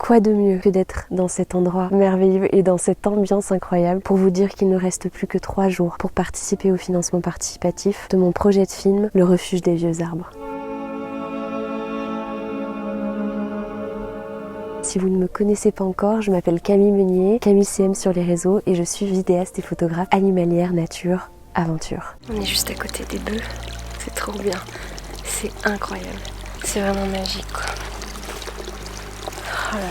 Quoi de mieux que d'être dans cet endroit merveilleux et dans cette ambiance incroyable pour vous dire qu'il ne reste plus que 3 jours pour participer au financement participatif de mon projet de film Le Refuge des Vieux Arbres. Si vous ne me connaissez pas encore, je m'appelle Camille Meunier, Camille CM sur les réseaux et je suis vidéaste et photographe animalière, nature, aventure. On est juste à côté des bœufs, c'est trop bien, c'est incroyable, c'est vraiment magique quoi. Oh là là.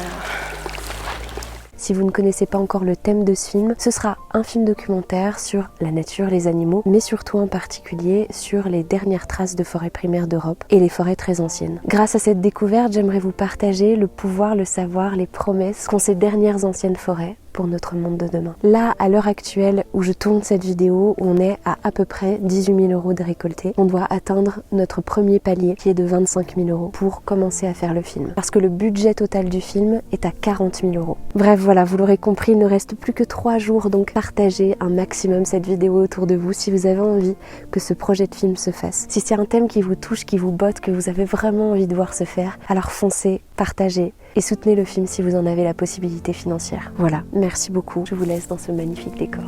Si vous ne connaissez pas encore le thème de ce film, ce sera un film documentaire sur la nature, les animaux, mais surtout en particulier sur les dernières traces de forêts primaires d'Europe et les forêts très anciennes. Grâce à cette découverte, j'aimerais vous partager le pouvoir, le savoir, les promesses qu'ont ces dernières anciennes forêts pour notre monde de demain. Là, à l'heure actuelle où je tourne cette vidéo, on est à peu près 18 000 € de récoltés. On doit atteindre notre premier palier qui est de 25 000 € pour commencer à faire le film. Parce que le budget total du film est à 40 000 €. Bref, voilà, vous l'aurez compris, il ne reste plus que 3 jours, donc partagez un maximum cette vidéo autour de vous si vous avez envie que ce projet de film se fasse. Si c'est un thème qui vous touche, qui vous botte, que vous avez vraiment envie de voir se faire, alors foncez, partagez et soutenez le film si vous en avez la possibilité financière. Voilà, merci beaucoup, je vous laisse dans ce magnifique décor.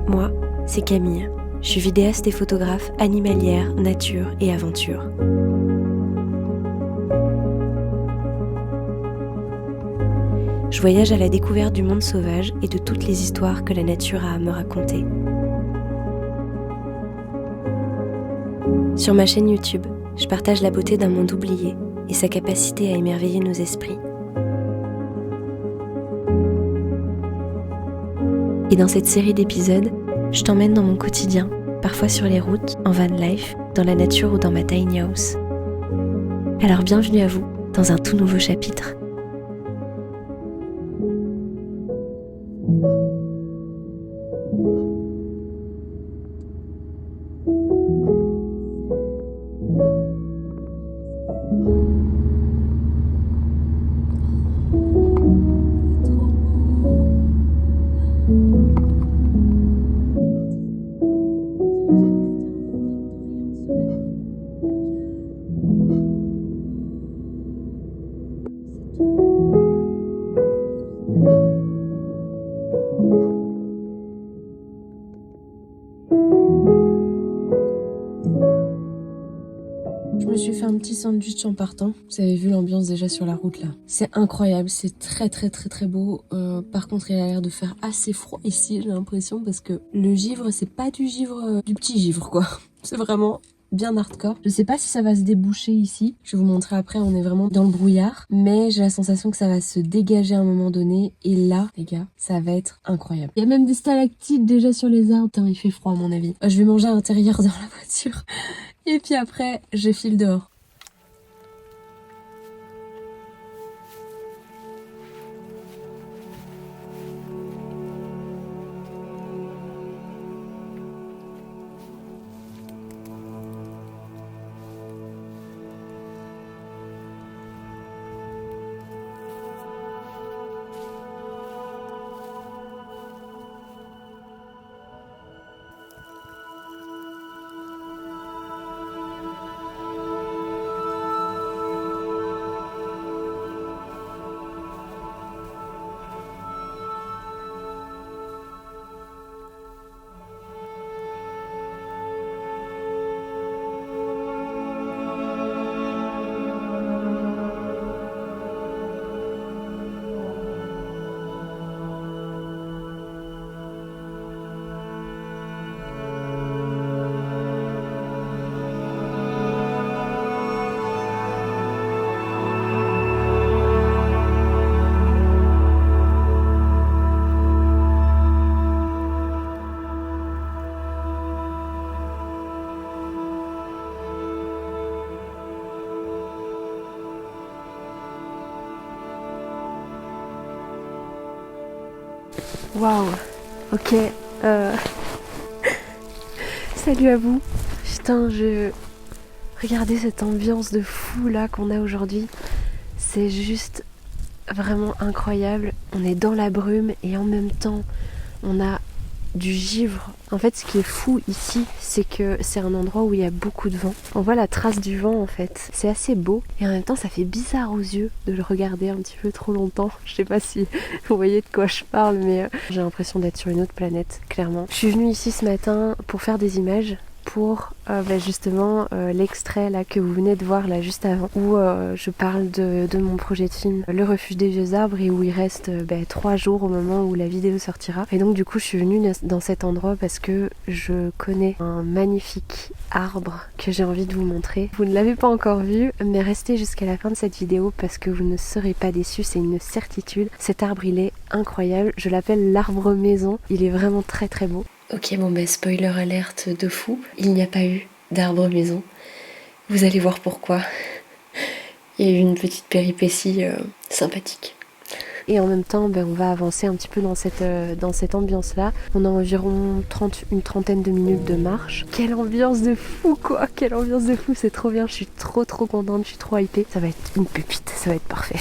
Moi, c'est Camille, je suis vidéaste et photographe animalière, nature et aventure. Je voyage à la découverte du monde sauvage et de toutes les histoires que la nature a à me raconter. Sur ma chaîne YouTube, je partage la beauté d'un monde oublié et sa capacité à émerveiller nos esprits. Et dans cette série d'épisodes, je t'emmène dans mon quotidien, parfois sur les routes, en van life, dans la nature ou dans ma tiny house. Alors bienvenue à vous dans un tout nouveau chapitre. Je me suis fait un petit sandwich en partant. Vous avez vu l'ambiance déjà sur la route là. C'est incroyable, c'est très beau. Par contre, il a l'air de faire assez froid ici, j'ai l'impression, parce que le givre, c'est pas du givre, du petit givre quoi. C'est vraiment bien hardcore. Je sais pas si ça va se déboucher ici. Je vais vous montrer après, on est vraiment dans le brouillard. Mais j'ai la sensation que ça va se dégager à un moment donné. Et là, les gars, ça va être incroyable. Il y a même des stalactites déjà sur les arbres. Putain, il fait froid à mon avis. Je vais manger à l'intérieur dans la voiture. Et puis après, je file dehors. Waouh, ok, salut à vous. Putain, regardez cette ambiance de fou là qu'on a aujourd'hui. C'est juste vraiment incroyable. On est dans la brume et en même temps, on a du givre. En fait, ce qui est fou ici, c'est que c'est un endroit où il y a beaucoup de vent. On voit la trace du vent en fait. C'est assez beau et en même temps ça fait bizarre aux yeux de le regarder un petit peu trop longtemps. Je sais pas si vous voyez de quoi je parle, mais j'ai l'impression d'être sur une autre planète, clairement. Je suis venue ici ce matin pour faire des images pour justement l'extrait là que vous venez de voir là juste avant où je parle de mon projet de film Le Refuge des Vieux Arbres et où il reste 3 jours au moment où la vidéo sortira. Et donc du coup je suis venue dans cet endroit parce que je connais un magnifique arbre que j'ai envie de vous montrer. Vous ne l'avez pas encore vu, mais restez jusqu'à la fin de cette vidéo parce que vous ne serez pas déçus, c'est une certitude. Cet arbre il est incroyable, je l'appelle l'arbre maison, il est vraiment très très beau. Ok, bon spoiler alerte de fou, il n'y a pas eu d'arbre maison. Vous allez voir pourquoi. Il y a eu une petite péripétie sympathique. Et en même temps, on va avancer un petit peu dans cette ambiance-là. On a environ une trentaine de minutes de marche. Quelle ambiance de fou quoi. Quelle ambiance de fou, c'est trop bien. Je suis trop contente, je suis trop hypée. Ça va être une pépite, ça va être parfait.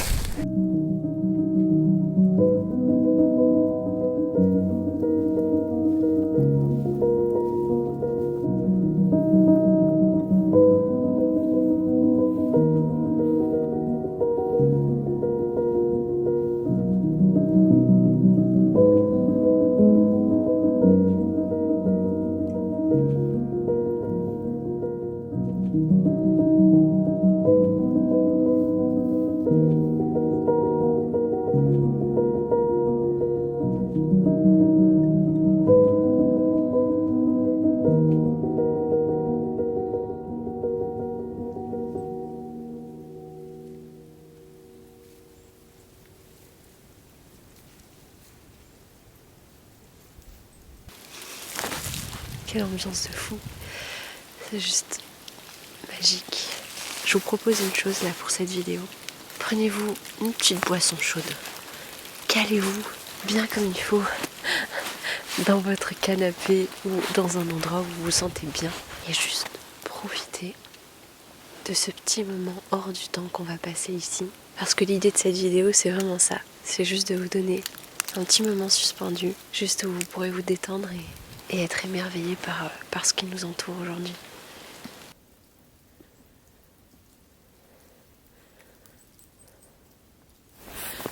Quelle ambiance de fou. C'est juste magique. Je vous propose une chose là pour cette vidéo. Prenez-vous une petite boisson chaude. Calez-vous bien comme il faut dans votre canapé ou dans un endroit où vous vous sentez bien. Et juste profitez de ce petit moment hors du temps qu'on va passer ici. Parce que l'idée de cette vidéo c'est vraiment ça. C'est juste de vous donner un petit moment suspendu. Juste où vous pourrez vous détendre et être émerveillé par ce qui nous entoure aujourd'hui.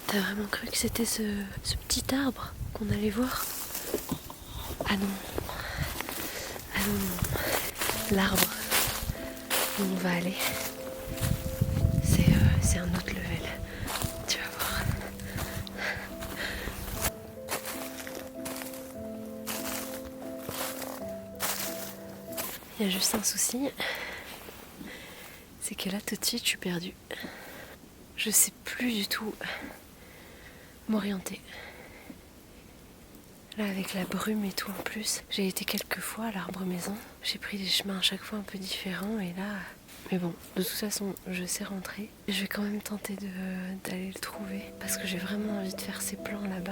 T'as vraiment cru que c'était ce petit arbre qu'on allait voir? Ah non. Ah non, non. L'arbre où on va aller, c'est un autre level. Tu vas voir. Il y a juste un souci, c'est que là tout de suite je suis perdue. Je sais plus du tout m'orienter. Là avec la brume et tout en plus, j'ai été quelques fois à l'arbre maison. J'ai pris des chemins à chaque fois un peu différents et là... Mais bon, de toute façon, je sais rentrer. Je vais quand même tenter d'aller le trouver parce que j'ai vraiment envie de faire ces plans là-bas.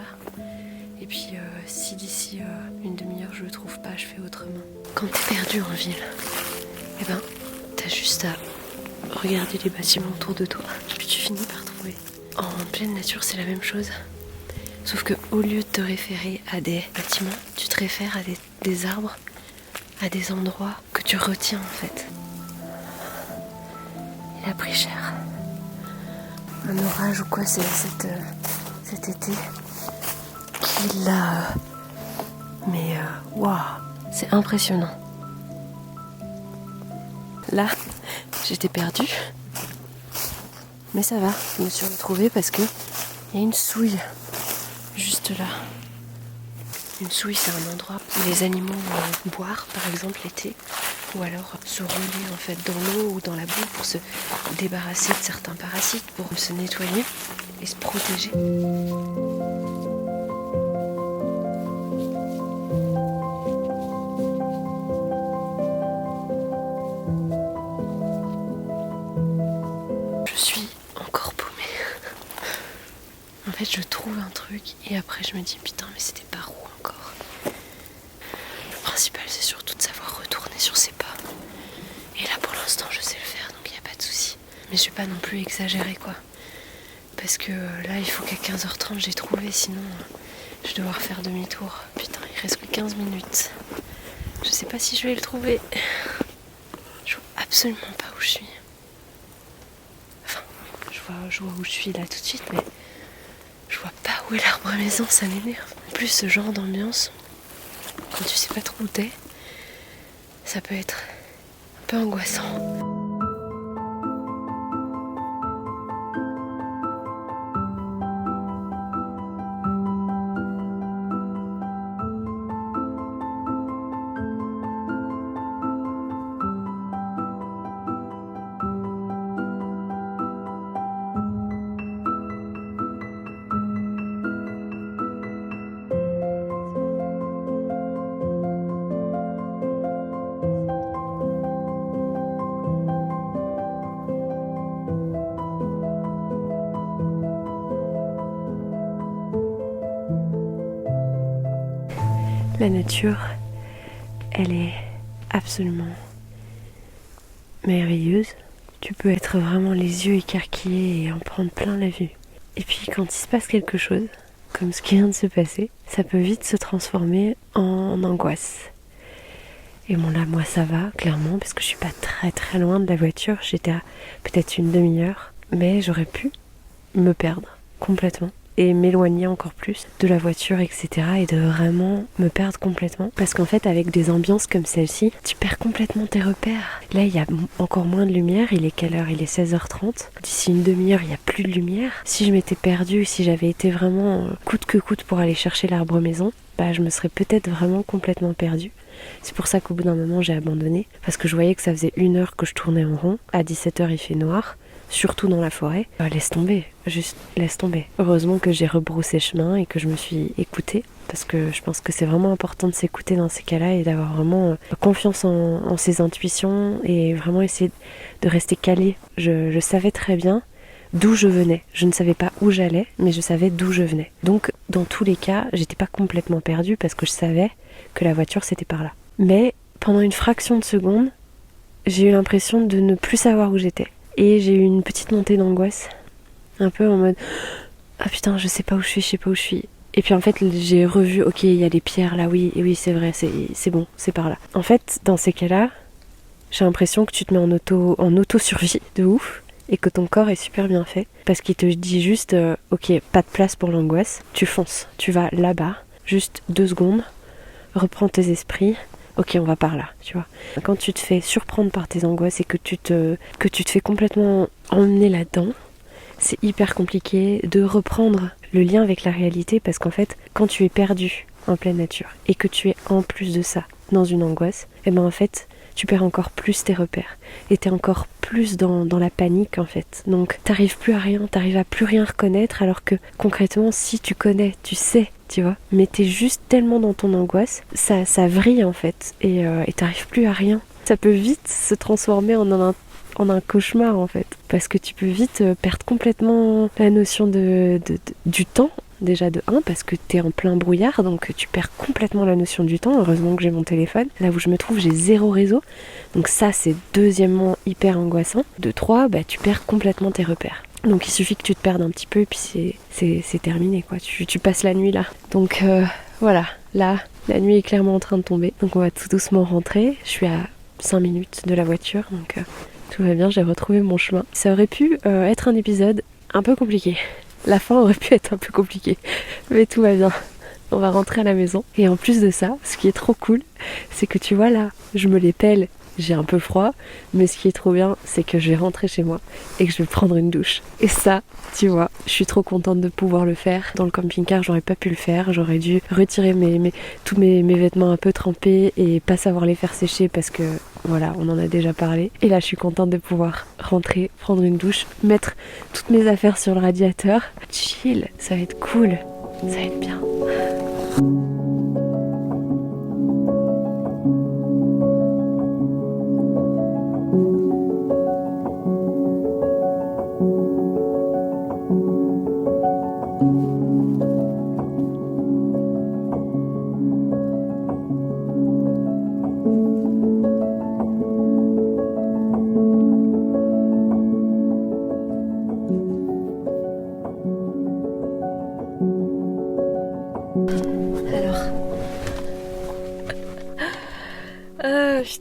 Et puis si d'ici une demi-heure je le trouve pas, je fais autrement. Quand t'es perdu en ville, t'as juste à regarder les bâtiments autour de toi. Puis tu finis par trouver. En pleine nature, c'est la même chose. Sauf que au lieu de te référer à des bâtiments, tu te réfères à des arbres, à des endroits que tu retiens en fait. Il a pris cher. Un orage ou quoi, c'est cet été qu'il l'a... Mais waouh, c'est impressionnant. Là, j'étais perdue. Mais ça va, je me suis retrouvée parce que il y a une souille juste là. Une souille, c'est un endroit où les animaux vont boire, par exemple l'été, ou alors se rouler en fait dans l'eau ou dans la boue pour se débarrasser de certains parasites, pour se nettoyer et se protéger. Je suis encore paumée. En fait, je trouve un truc et après je me dis putain, mais c'était par où encore? Le principal, c'est surtout de savoir retourner sur ses pas. Et là, pour l'instant, je sais le faire, donc il n'y a pas de souci. Mais je vais pas non plus exagérer, quoi. Parce que là, il faut qu'à 15h30, j'ai trouvé, sinon Je vais devoir faire demi-tour. Putain, il reste plus 15 minutes. Je sais pas si je vais le trouver. Je vois absolument pas où je suis. Enfin, je vois où je suis là tout de suite, mais je vois pas où est l'arbre à maison, ça m'énerve. En plus, ce genre d'ambiance, quand tu sais pas trop où t'es, ça peut être un peu angoissant. La nature, elle est absolument merveilleuse. Tu peux être vraiment les yeux écarquillés et en prendre plein la vue. Et puis quand il se passe quelque chose, comme ce qui vient de se passer, ça peut vite se transformer en angoisse. Et bon là, moi ça va, clairement, parce que je suis pas très très loin de la voiture. J'étais à peut-être une demi-heure, mais j'aurais pu me perdre complètement et m'éloigner encore plus de la voiture, etc. et de vraiment me perdre complètement. Parce qu'en fait, avec des ambiances comme celle-ci, tu perds complètement tes repères. Là, il y a encore moins de lumière. Il est quelle heure ? Il est 16h30. D'ici une demi-heure, il n'y a plus de lumière. Si je m'étais perdue, si j'avais été vraiment coûte que coûte pour aller chercher l'arbre maison, bah, je me serais peut-être vraiment complètement perdue. C'est pour ça qu'au bout d'un moment, j'ai abandonné. Parce que je voyais que ça faisait 1 heure que je tournais en rond. À 17h, il fait noir. Surtout dans la forêt. Laisse tomber, juste laisse tomber. Heureusement que j'ai rebroussé chemin et que je me suis écoutée, parce que je pense que c'est vraiment important de s'écouter dans ces cas-là et d'avoir vraiment confiance en ses intuitions et vraiment essayer de rester calé. Je savais très bien d'où je venais. Je ne savais pas où j'allais, mais je savais d'où je venais. Donc, dans tous les cas, j'étais pas complètement perdue parce que je savais que la voiture c'était par là. Mais pendant une fraction de seconde, j'ai eu l'impression de ne plus savoir où j'étais. Et j'ai eu une petite montée d'angoisse, un peu en mode « Ah putain, je sais pas où je suis, je sais pas où je suis ». Et puis en fait, j'ai revu « Ok, il y a des pierres là, oui, et oui, c'est vrai, c'est bon, c'est par là ». En fait, dans ces cas-là, j'ai l'impression que tu te mets en auto-survie de ouf et que ton corps est super bien fait parce qu'il te dit juste « Ok, pas de place pour l'angoisse, tu fonces, tu vas là-bas, juste 2 secondes, reprends tes esprits ». Ok, on va par là, tu vois. Quand tu te fais surprendre par tes angoisses et que tu te fais complètement emmener là-dedans, c'est hyper compliqué de reprendre le lien avec la réalité parce qu'en fait, quand tu es perdu en pleine nature et que tu es en plus de ça dans une angoisse, et ben en fait, tu perds encore plus tes repères et t'es encore plus dans la panique en fait. Donc t'arrives plus à rien, t'arrives à plus rien reconnaître alors que concrètement, si tu connais, tu sais, tu vois, mais t'es juste tellement dans ton angoisse, ça vrille en fait et t'arrives plus à rien. Ça peut vite se transformer en un cauchemar en fait, parce que tu peux vite perdre complètement la notion du temps. Déjà de 1 parce que t'es en plein brouillard, donc tu perds complètement la notion du temps. Heureusement que j'ai mon téléphone. Là où je me trouve, j'ai 0 réseau. Donc ça, c'est deuxièmement hyper angoissant. De 3, bah, tu perds complètement tes repères. Donc il suffit que tu te perdes un petit peu et puis c'est terminé quoi. Tu passes la nuit là. Donc voilà, là, la nuit est clairement en train de tomber. Donc on va tout doucement rentrer. Je suis à 5 minutes de la voiture, donc tout va bien, j'ai retrouvé mon chemin. Ça aurait pu être un épisode un peu compliqué. La fin aurait pu être un peu compliquée, mais tout va bien. On va rentrer à la maison. Et en plus de ça, ce qui est trop cool, c'est que tu vois là, je me les pèle, j'ai un peu froid, mais ce qui est trop bien, c'est que je vais rentrer chez moi et que je vais prendre une douche. Et ça, tu vois, je suis trop contente de pouvoir le faire. Dans le camping-car, j'aurais pas pu le faire. J'aurais dû retirer tous mes vêtements un peu trempés et pas savoir les faire sécher parce que, voilà, on en a déjà parlé. Et là, je suis contente de pouvoir rentrer, prendre une douche, mettre toutes mes affaires sur le radiateur. Chill, ça va être cool, ça va être bien.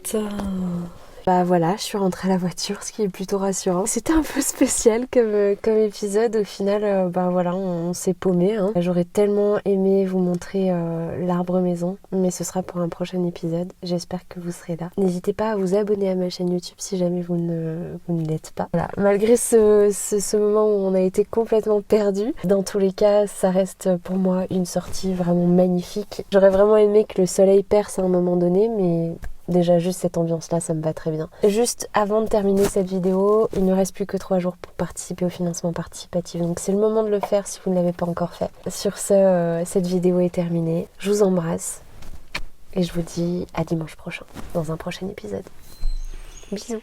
putain. Bah voilà, je suis rentrée à la voiture, ce qui est plutôt rassurant. C'était un peu spécial comme épisode. Au final, bah voilà, on s'est paumé. Hein. J'aurais tellement aimé vous montrer l'arbre maison, mais ce sera pour un prochain épisode. J'espère que vous serez là. N'hésitez pas à vous abonner à ma chaîne YouTube si jamais vous ne l'êtes pas. Voilà, malgré ce moment où on a été complètement perdus, dans tous les cas, ça reste pour moi une sortie vraiment magnifique. J'aurais vraiment aimé que le soleil perce à un moment donné, mais... déjà juste cette ambiance là ça me va très bien. Juste avant de terminer cette vidéo, il ne reste plus que 3 jours pour participer au financement participatif. Donc c'est le moment de le faire si vous ne l'avez pas encore fait. Sur ce, cette vidéo est terminée. Je vous embrasse et je vous dis à dimanche prochain dans un prochain épisode. Bisous.